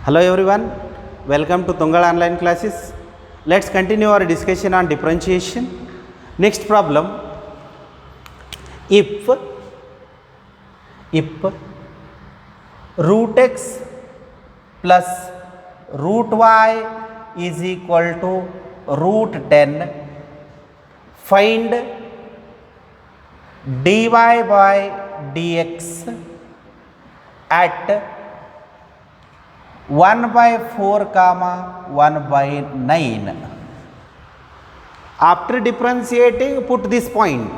Hello everyone, welcome to Tungal online classes. Let's continue our discussion on differentiation. Next problem, if root x plus root y is equal to root 10, find dy by dx at 1 by 4 comma 1 by 9. After differentiating, put this point.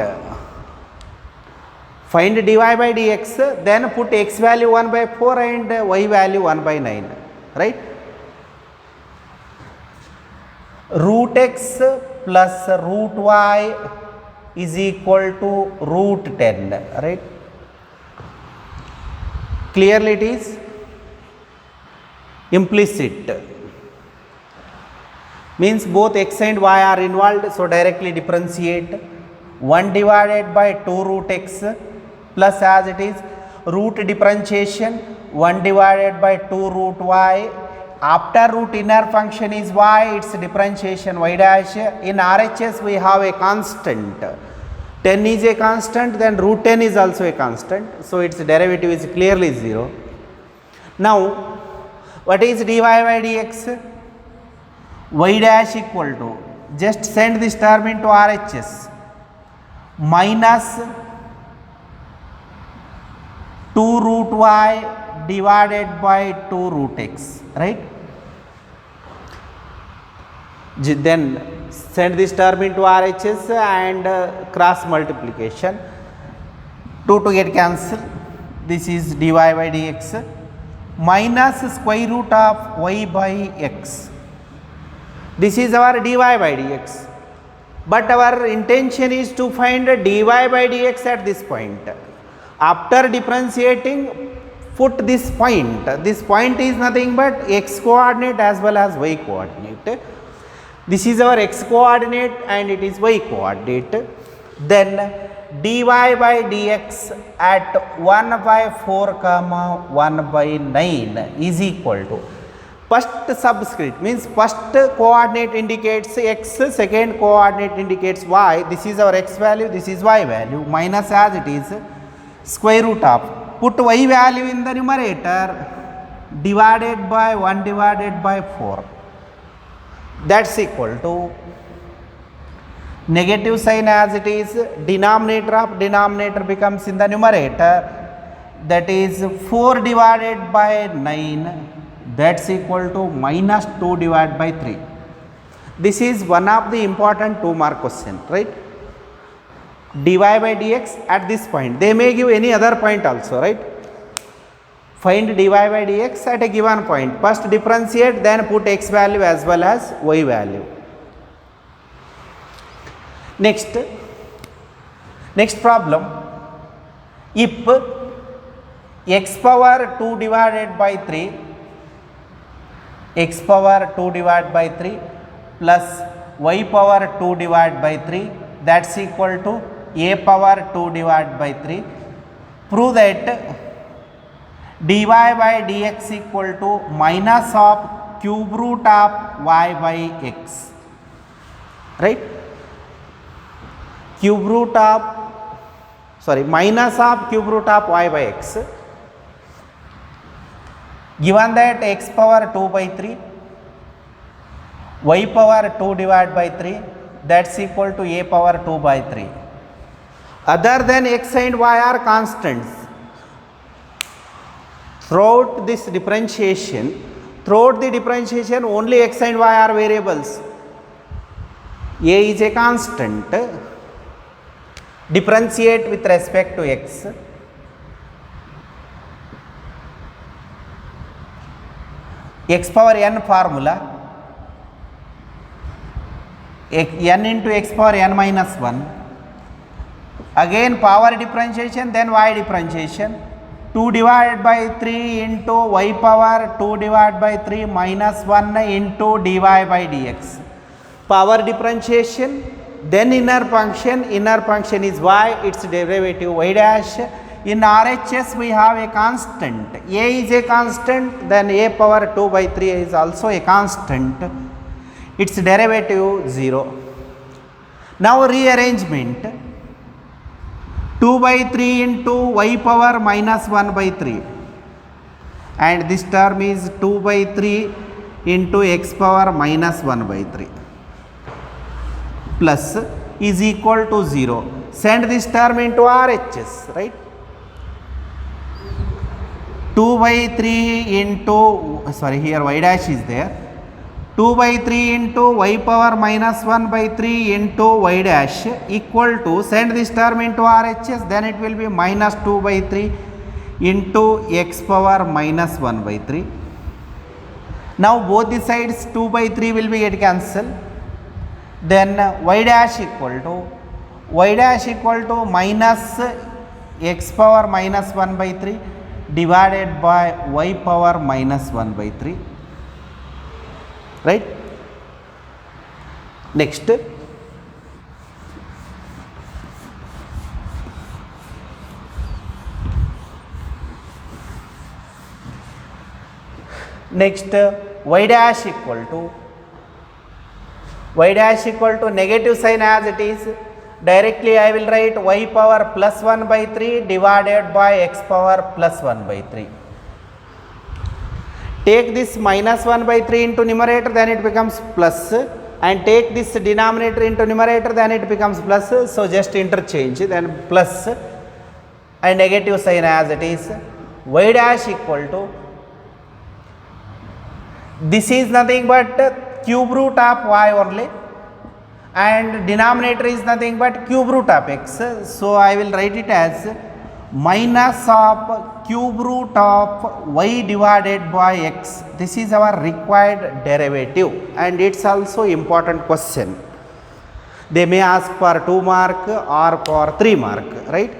Find dy by dx, then put x value 1 by 4 and y value 1 by 9. Right? Root x plus root y is equal to root 10. Right? Clearly it is implicit, means both x and y are involved, so directly differentiate. 1 divided by 2 root x plus, as it is root differentiation, 1 divided by 2 root y. After root inner function is y, its differentiation y dash. In RHS we have a constant, 10 is a constant, then root 10 is also a constant, so its derivative is clearly 0. Now what is dy by dx? Y dash equal to, just send this term into RHS, minus 2 root y divided by 2 root x, right? Then send this term into RHS and cross multiplication. 2 to get cancelled. This is dy by dx minus square root of y by x. This is our dy by dx, but our intention is to find dy by dx at this point. After differentiating, put this point. This point is nothing but x coordinate as well as y coordinate. This is our x coordinate and it is y coordinate. Then dy by dx at 1 by 4 comma 1 by 9 is equal to, first subscript means first coordinate indicates x, second coordinate indicates y. This is our x value, this is y value, minus, as it is square root of, put y value in the numerator, divided by 1 divided by 4, that's equal to negative sign, as it is denominator of denominator becomes in the numerator, that is 4 divided by 9, that's equal to minus 2 divided by 3. This is one of the important 2 mark question, right? Dy by dx at this point. They may give any other point also, right? Find dy by dx at a given point. First differentiate, then put x value as well as y value. Next problem, if x power 2 divided by 3, x power 2 divided by 3 plus y power 2 divided by 3, that's equal to a power 2 divided by 3, prove that dy by dx equal to minus of cube root of y by x, right? Minus of cube root of y by x. Given that x power 2 by 3, y power 2 divided by 3, that's equal to a power 2 by 3. Other than x and y are constants. Throughout the differentiation, only x and y are variables. A is a constant. Differentiate with respect to x. X power n formula, n into x power n minus 1. Again power differentiation, then y differentiation. 2 divided by 3 into y power 2 divided by 3 minus 1 into dy by dx. Power differentiation, then inner function is y, its derivative y dash, In RHS we have a constant. A is a constant, then a power 2 by 3 is also a constant. Its derivative 0. Now rearrangement. 2 by 3 into y power minus 1 by 3. And this term is 2 by 3 into x power minus 1 by 3 plus is equal to 0. Send this term into RHS, right? 2 by 3 into, sorry, here y dash is there. 2 by 3 into y power minus 1 by 3 into y dash equal to, send this term into RHS, then it will be minus 2 by 3 into x power minus 1 by 3. Now both the sides 2 by 3 will be get cancelled. Then y dash equal to minus x power minus 1 by 3 divided by y power minus 1 by 3, right? Next, y dash equal to negative sign as it is. Directly I will write y power plus 1 by 3 divided by x power plus 1 by 3. Take this minus 1 by 3 into numerator, then it becomes plus, and take this denominator into numerator, then it becomes plus. So just interchange, then plus and negative sign as it is. Y dash equal to, this is nothing but cube root of y only, and denominator is nothing but cube root of x. So I will write it as minus of cube root of y divided by x. This is our required derivative, and it's also important question. They may ask for 2 mark or for 3 mark, right?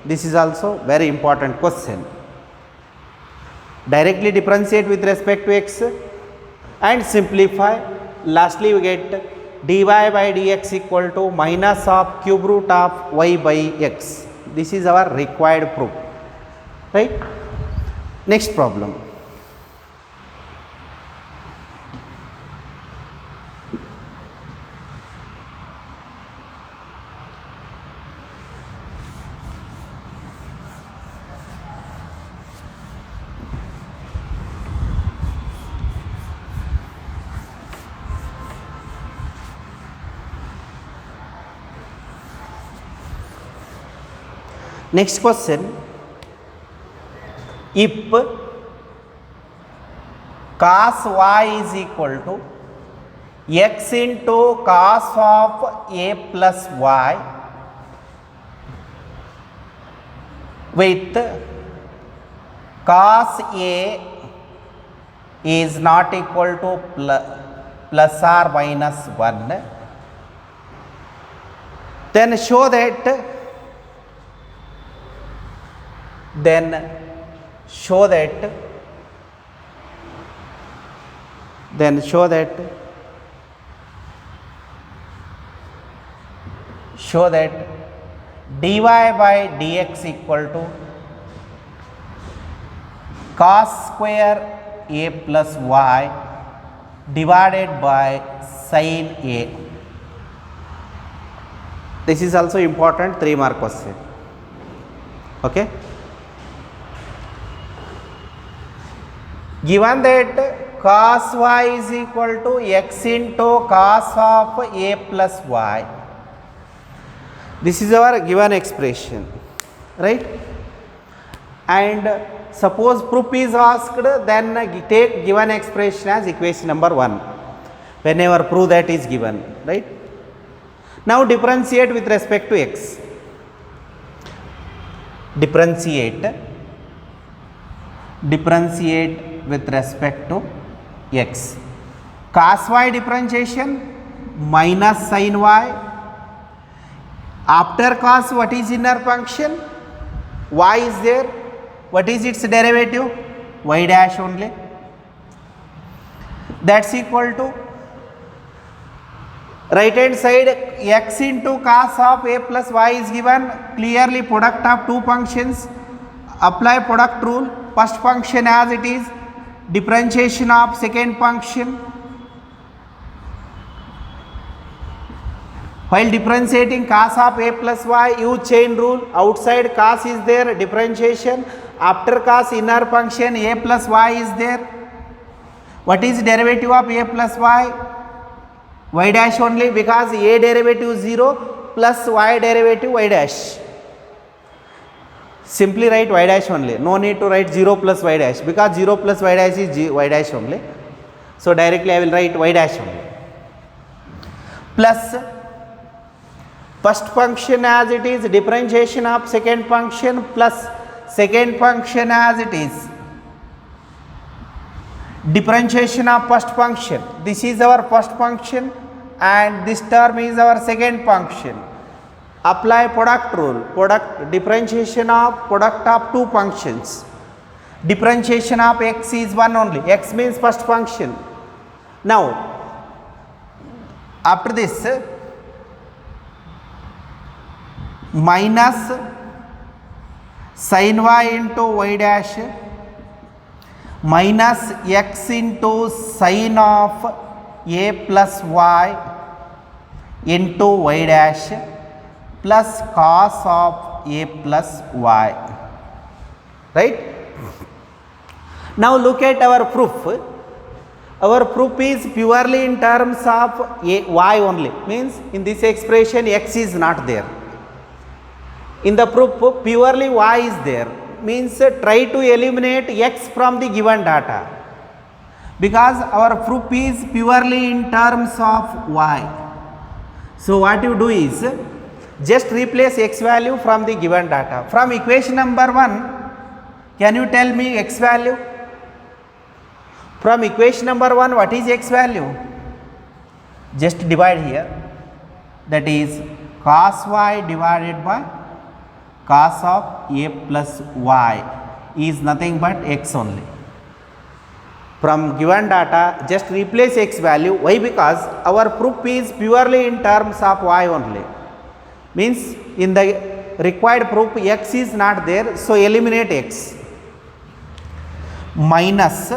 This is also very important question. Directly differentiate with respect to x and simplify. Lastly we get dy by dx equal to minus of cube root of y by x. This is our required proof, right? Next problem. Next question, if cos y is equal to x into cos of a plus y with cos a is not equal to plus or minus 1, then show that dy by dx equal to cos square a plus y divided by sin a. This is also important 3 mark question. Okay. Given that cos y is equal to x into cos of a plus y, this is our given expression, right? And suppose proof is asked, then take given expression as equation number 1 whenever proof that is given, right? Now differentiate with respect to x. Differentiate with respect to x. Cos y differentiation minus sin y. After cos, what is inner function? Y is there. What is its derivative? Y dash only. That's equal to right hand side x into cos of a plus y is given. Clearly product of two functions. apply product rule, first function as it is, differentiation of second function. While differentiating cos of a plus y, use chain rule. Outside cos is there, differentiation. After cos, inner function a plus y is there. What is derivative of a plus y? Y dash only, because a derivative 0 plus y derivative y dash. Simply write y dash only. No need to write 0 plus y dash, because 0 plus y dash is y dash only. So directly I will write y dash only. Plus first function as it is, differentiation of second function, plus second function as it is, differentiation of first function. This is our first function and this term is our second function. Apply product rule, product differentiation of product of two functions. Differentiation of x is 1 only, x means first function. Now after this, minus sin y into y dash minus x into sin of a plus y into y dash plus cos of a plus y, right? Now look at our proof. Our proof is purely in terms of y only, means in this expression x is not there. In the proof purely y is there, means try to eliminate x from the given data, because our proof is purely in terms of y. So what you do is just replace x value from the given data. From equation number 1, can you tell me x value? From equation number 1, what is x value? Just divide here, that is cos y divided by cos of a plus y is nothing but x only. From given data, just replace x value. Why? Because our proof is purely in terms of y only, means in the required proof x is not there, so eliminate x. Minus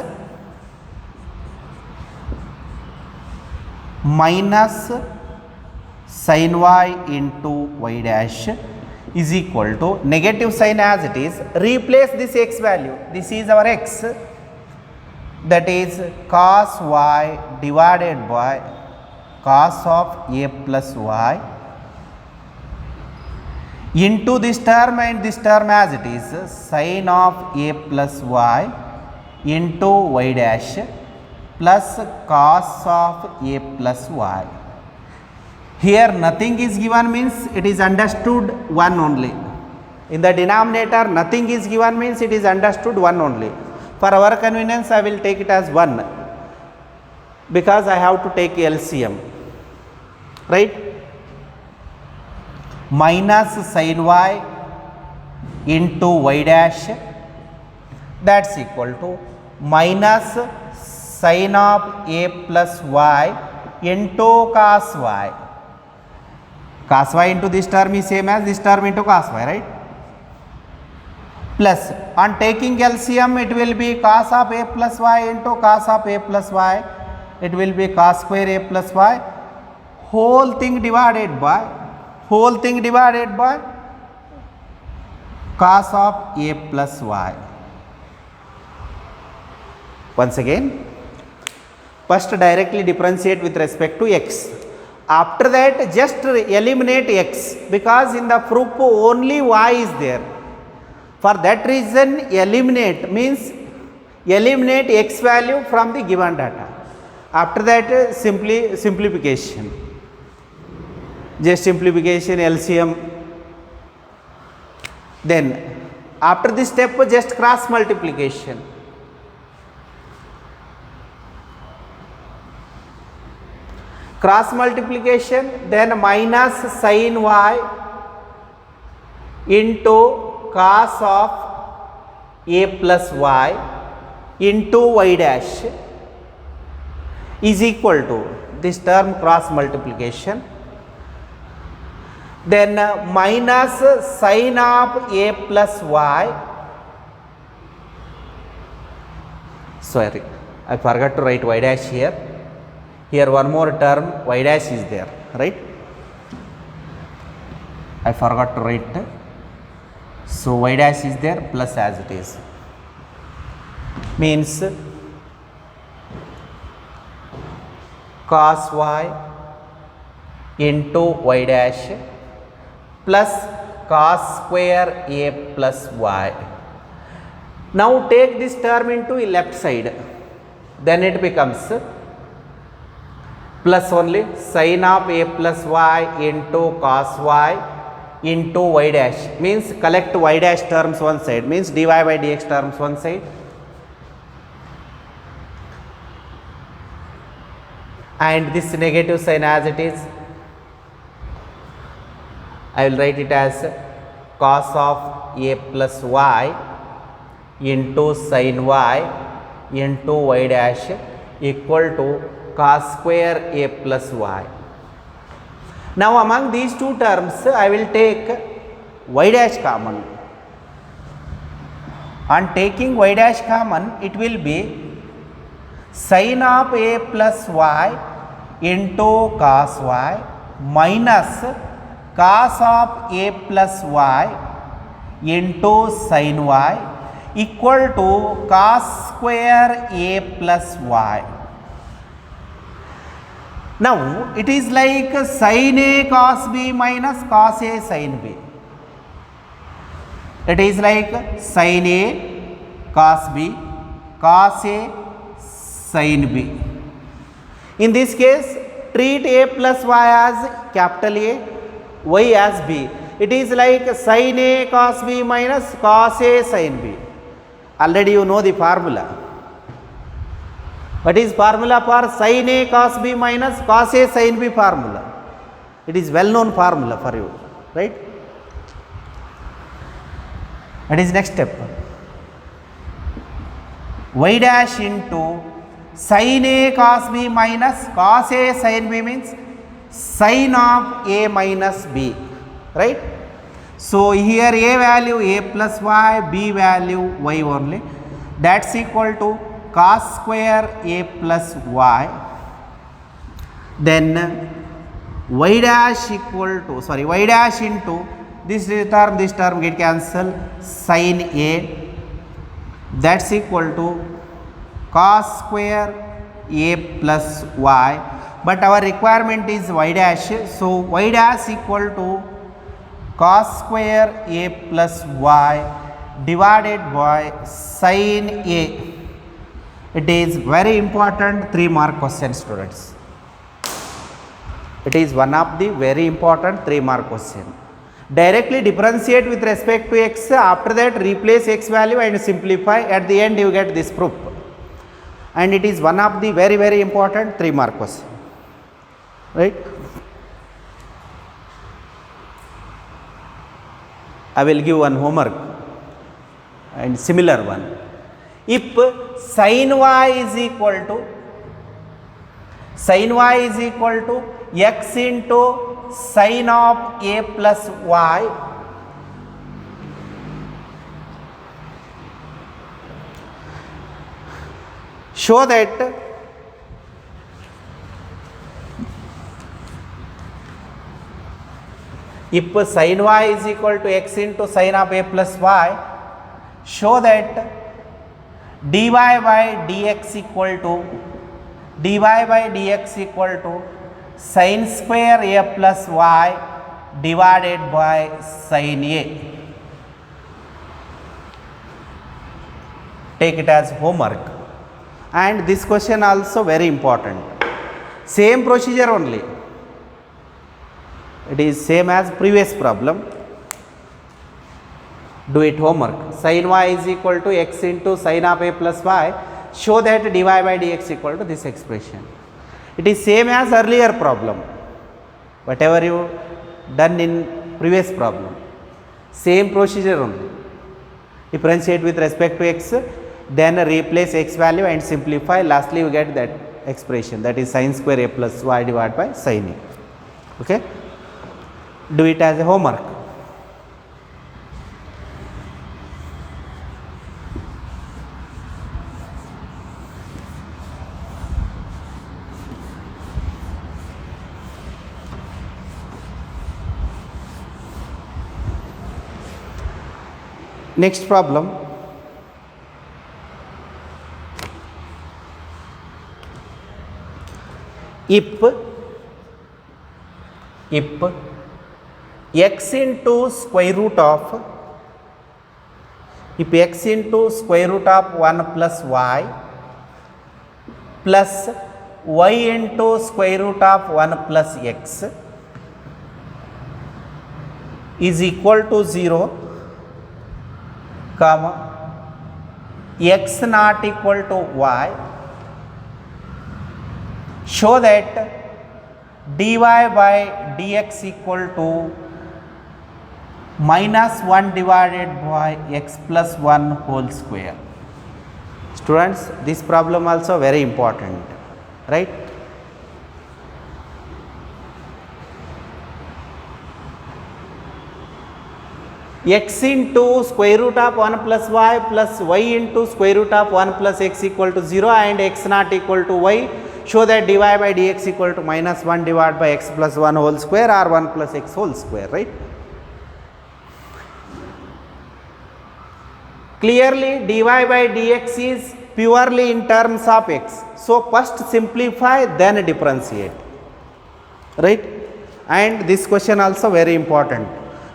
sin y into y dash is equal to negative sign as it is, replace this x value. This is our x, that is cos y divided by cos of a plus y into this term and this term as it is, sin of a plus y into y dash plus cos of a plus y. Here nothing is given, means it is understood 1 only. In the denominator nothing is given, means it is understood 1 only. For our convenience I will take it as 1, because I have to take LCM, right? Minus sin y into y dash, that's equal to minus sin of a plus y into cos y. Cos y into this term is same as this term into cos y, right? Plus on taking LCM it will be cos of a plus y into cos of a plus y, it will be cos square a plus y, whole thing divided by cos of a plus y. Once again, first directly differentiate with respect to x. After that just eliminate x, because in the proof only y is there. For that reason eliminate means eliminate x value from the given data. After that simply simplification, just simplification LCM. Then after this step just cross multiplication. Cross multiplication, then minus sin y into cos of a plus y into y dash is equal to this term cross multiplication, then minus sin of a plus y sorry, I forgot to write y dash here. Here one more term y dash is there, right? I forgot to write. So y dash is there plus as it is. Means cos y into y dash plus cos square a plus y. Now take this term into left side, then it becomes plus only sin of a plus y into cos y into y dash, means collect y dash terms one side, means dy by dx terms one side, and this negative sign as it is, I will write it as cos of a plus y into sin y into y dash equal to cos square a plus y. Now among these two terms I will take y dash common. On taking y dash common, it will be sin of a plus y into cos y minus cos of a plus y into sin y equal to cos square a plus y. Now it is like sin a cos b minus cos a sin b. It is like sin a cos b, cos a sin b. In this case, treat a plus y as capital A, y as b. It is like sin a cos b minus cos a sin b. Already you know the formula. What is formula for sin a cos b minus cos a sin b formula? It is well known formula for you, right? That is next step. Y dash into sin a cos b minus cos a sin b means sin of a minus b, right? So here a value a plus y, b value y only. That's equal to cos square a plus y. Then y dash equal to, sorry, y dash into this term get cancelled, sin a, that's equal to cos square a plus y, but our requirement is y dash, so y dash equal to cos square a plus y divided by sin a. It is very important 3-mark question, students. It is one of the very important 3-mark question. Directly differentiate with respect to x, after that replace x value and simplify, at the end you get this proof. And it is one of the very important 3-mark question, right? I will give one homework and similar one. If sin y is equal to x into sin of a plus y, show that if sin y is equal to x into sin of a plus y, show that dy by dx equal to sin square a plus y divided by sin a. Take it as homework. And this question also very important. Same procedure only. It is same as previous problem. Do it homework. Sin y is equal to x into sin of a plus y. Show that dy by dx equal to this expression. It is same as earlier problem. Whatever you done in previous problem. Same procedure only. Differentiate with respect to x, then replace x value and simplify. Lastly you get that expression, that is sin square a plus y divided by sin a. Okay. Do it as a homework. Next problem. If x into square root of, if x into square root of 1 plus y plus y into square root of 1 plus x is equal to 0, comma x not equal to y, show that dy by dx equal to minus 1 divided by x plus 1 whole square. Students, this problem also very important, right? X into square root of 1 plus y plus y into square root of 1 plus x equal to 0 and x not equal to y, show that dy by dx equal to minus 1 divided by x plus 1 whole square or 1 plus x whole square, right? Clearly dy by dx is purely in terms of x. So first simplify, then differentiate, right? And this question also very important.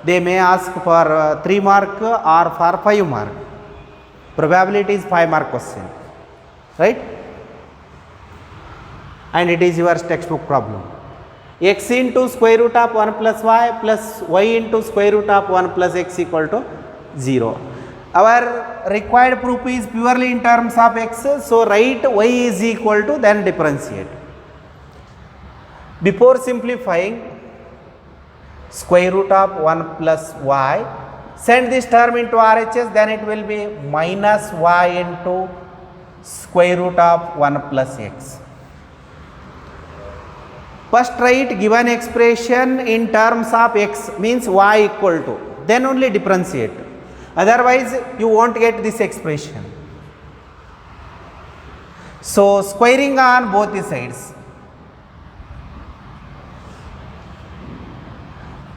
They may ask for 3 mark or for 5 mark. Probability is 5 mark question, right? And it is your textbook problem. X into square root of 1 plus y plus y into square root of 1 plus x equal to 0. Our required proof is purely in terms of x, so write y is equal to, then differentiate. Before simplifying, square root of 1 plus y, send this term into RHS, then it will be minus y into square root of 1 plus x. First write given expression in terms of x, means y equal to, then only differentiate. Otherwise you won't get this expression. So squaring on both the sides.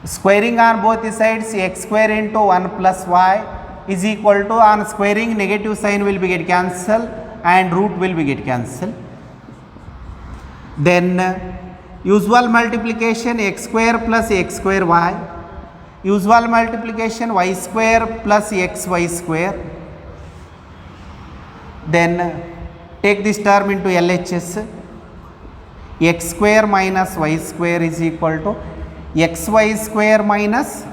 Squaring on both the sides, x square into 1 plus y is equal to, on squaring negative sign will be get cancelled and root will be get cancelled. Then usual multiplication x square plus x square y, usual multiplication y square plus xy square. Then take this term into LHS, x square minus y square is equal to xy square minus,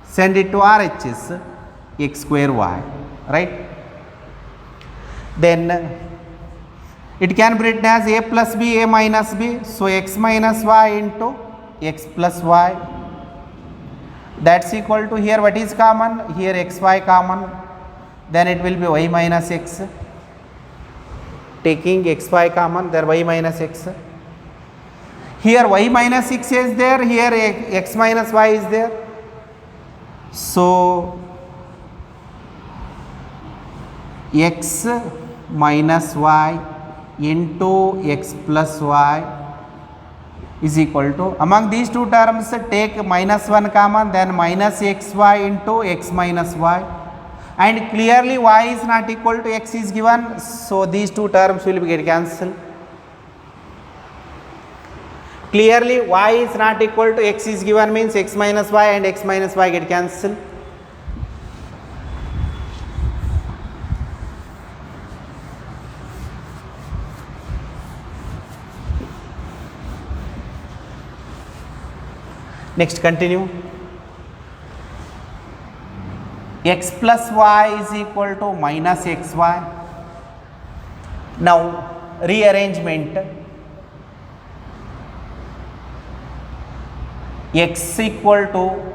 send it to RHS, x square y, right? Then it can be written as a plus b, a minus b, so x minus y into x plus y, that's equal to, here what is common, here xy common, then it will be y minus x, taking xy common, there y minus x. Here y minus x is there, here x minus y is there. So x minus y into x plus y is equal to, among these two terms take minus 1 common, then minus xy into x minus y, and clearly y is not equal to x is given, so these two terms will be get cancelled. Clearly y is not equal to x is given means x minus y and x minus y get cancelled. Next, continue. X plus y is equal to minus xy. Now rearrangement. X equal to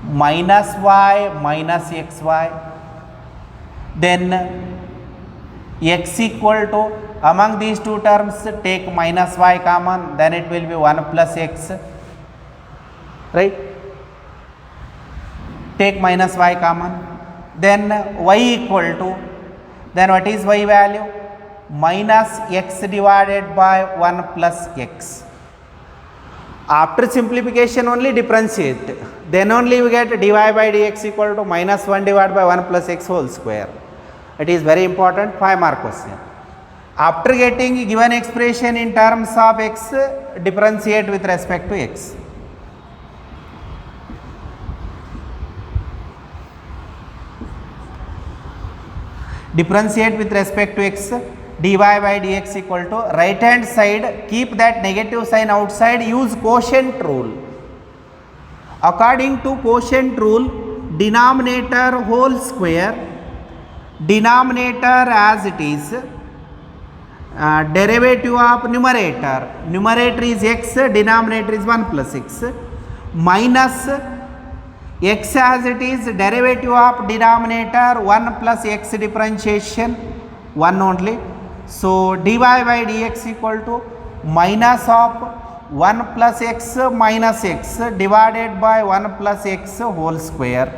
minus y minus xy, then x equal to, among these two terms take minus y common, then it will be 1 plus x, right? Take minus y common, then y equal to, then what is y value? Minus x divided by 1 plus x. After simplification only differentiate, then only we get dy by dx equal to minus 1 divided by 1 plus x whole square. It is very important 5 mark question. After getting given expression in terms of x, differentiate with respect to x. Differentiate with respect to x, dy by dx equal to right hand side, keep that negative sign outside, use quotient rule. According to quotient rule, denominator whole square, denominator as it is, derivative of numerator is x, denominator is 1 plus x, minus x as it is, derivative of denominator 1 plus x differentiation 1 only. So dy by dx equal to minus of 1 plus x minus x divided by 1 plus x whole square.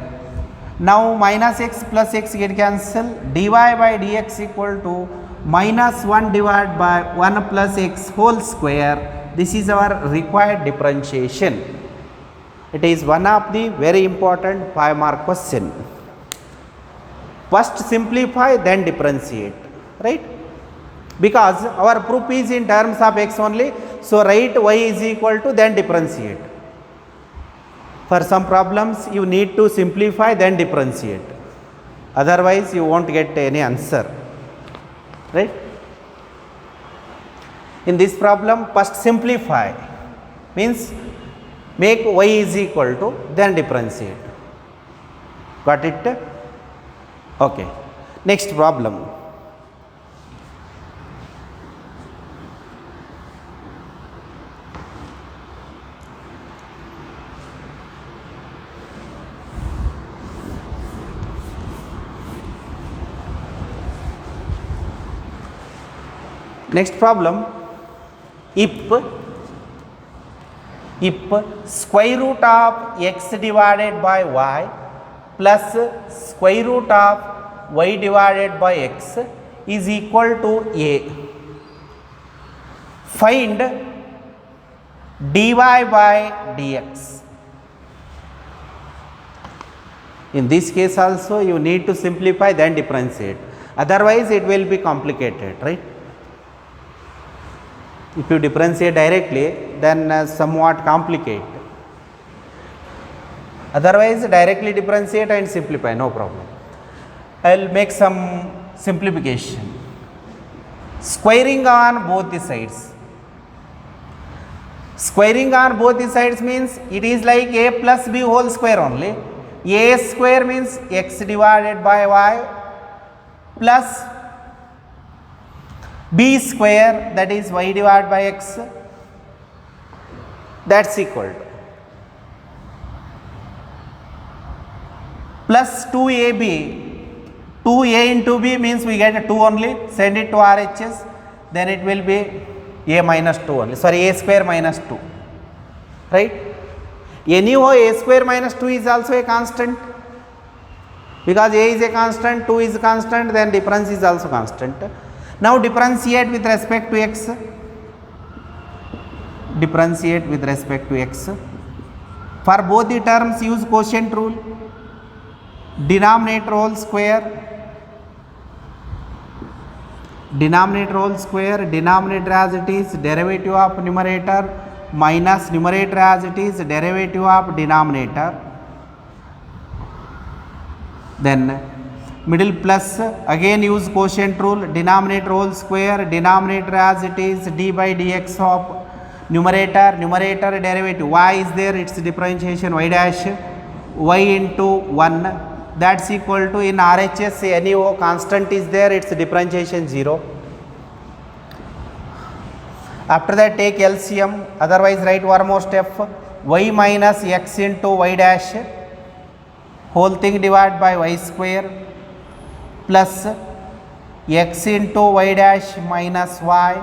Now minus x plus x get cancelled, dy by dx equal to minus 1 divided by 1 plus x whole square. This is our required differentiation. It is one of the very important 5 mark question. First simplify, then differentiate, right? Because our proof is in terms of x only, so write y is equal to, then differentiate. For some problems you need to simplify then differentiate, otherwise you won't get any answer, right? In this problem first simplify, means make y is equal to, then differentiate. Got it? Okay. Next problem. Next problem, if square root of x divided by y plus square root of y divided by x is equal to a, find dy by dx. In this case also you need to simplify then differentiate, otherwise it will be complicated, right? If you differentiate directly, then somewhat complicate. Otherwise directly differentiate and simplify, no problem. I will make some simplification. Squaring on both the sides. Squaring on both the sides means it is like a plus b whole square only. A square means x divided by y plus b square, that is y divided by x, that's equal to plus 2ab. 2a into b means we get a 2 only, send it to RHS, then it will be a minus 2 only, sorry, a square minus 2, right? Anyhow a square minus 2 is also a constant, because a is a constant, 2 is a constant, then difference is also constant. Now differentiate with respect to x. Differentiate with respect to x. For both the terms use quotient rule. Denominator whole square. Denominator whole square. Denominator as it is, derivative of numerator minus numerator as it is, derivative of denominator. Then middle plus, again use quotient rule, denominator whole square, denominator as it is, d by dx of numerator derivative, y is there, its differentiation y dash, y into 1, that's equal to, in RHS NEO constant is there, its differentiation 0. After that take LCM, otherwise write one more step, y minus x into y dash whole thing divided by y square plus x into y dash minus y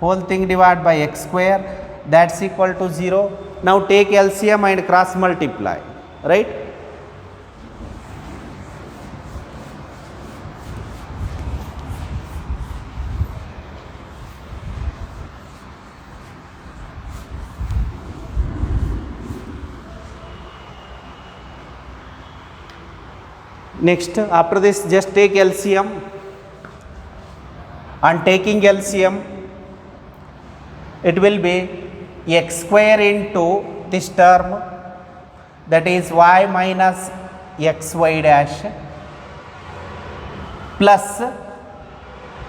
whole thing divided by x square, that's equal to 0. Now take LCM and cross multiply, right? Next, after this, just take LCM. On taking LCM, it will be x square into this term, that is y minus xy dash, plus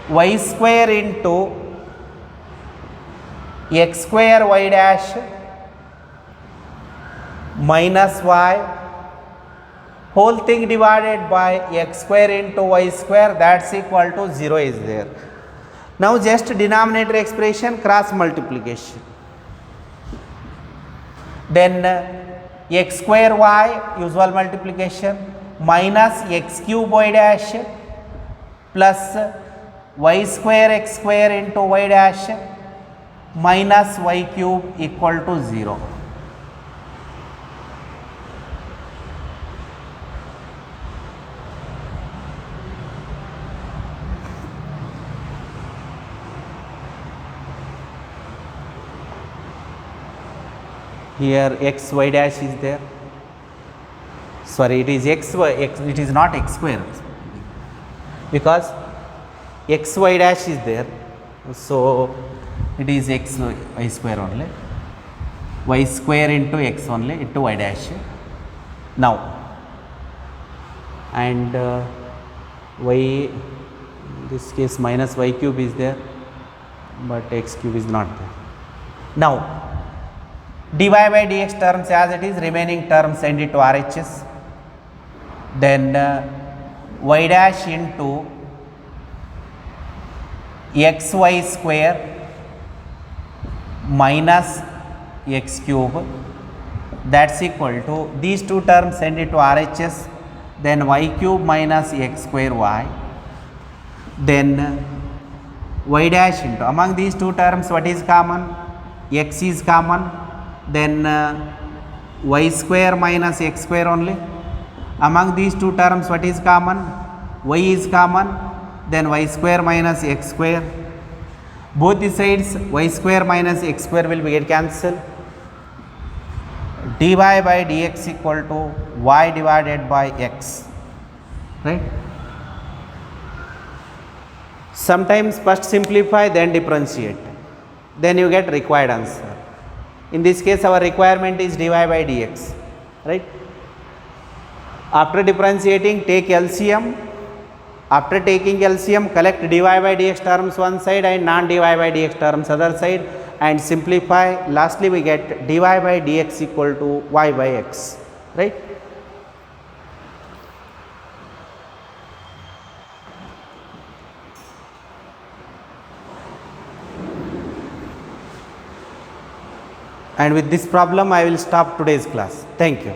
y square into x square y dash minus y, whole thing divided by x square into y square, that's equal to 0 is there. Now just denominator expression cross multiplication. Then x square y, usual multiplication, minus x cube y dash plus y square x square into y dash minus y cube equal to 0. Here x y dash is there. Sorry, it is x y, it is not x square, because x y dash is there, so it is x y square only, y square into x only into y dash. Now, and y, in this case minus y cube is there, but x cube is not there. Now dy by dx terms as it is, remaining terms send it to RHS. Then y dash into xy square minus x cube, that's equal to, these two terms send it to RHS, then y cube minus x square y, then y dash into, among these two terms what is common? X is common, then y square minus x square only. Among these two terms what is common? Y is common, then y square minus x square. Both the sides y square minus x square will get cancelled. dy by dx equal to y divided by x, right? Sometimes first simplify, then differentiate, then you get required answer. In this case our requirement is dy by dx, right? After differentiating, take LCM. After taking LCM, collect dy by dx terms one side and non dy by dx terms other side, and simplify. Lastly we get dy by dx equal to y by x, right? And with this problem I will stop today's class. Thank you.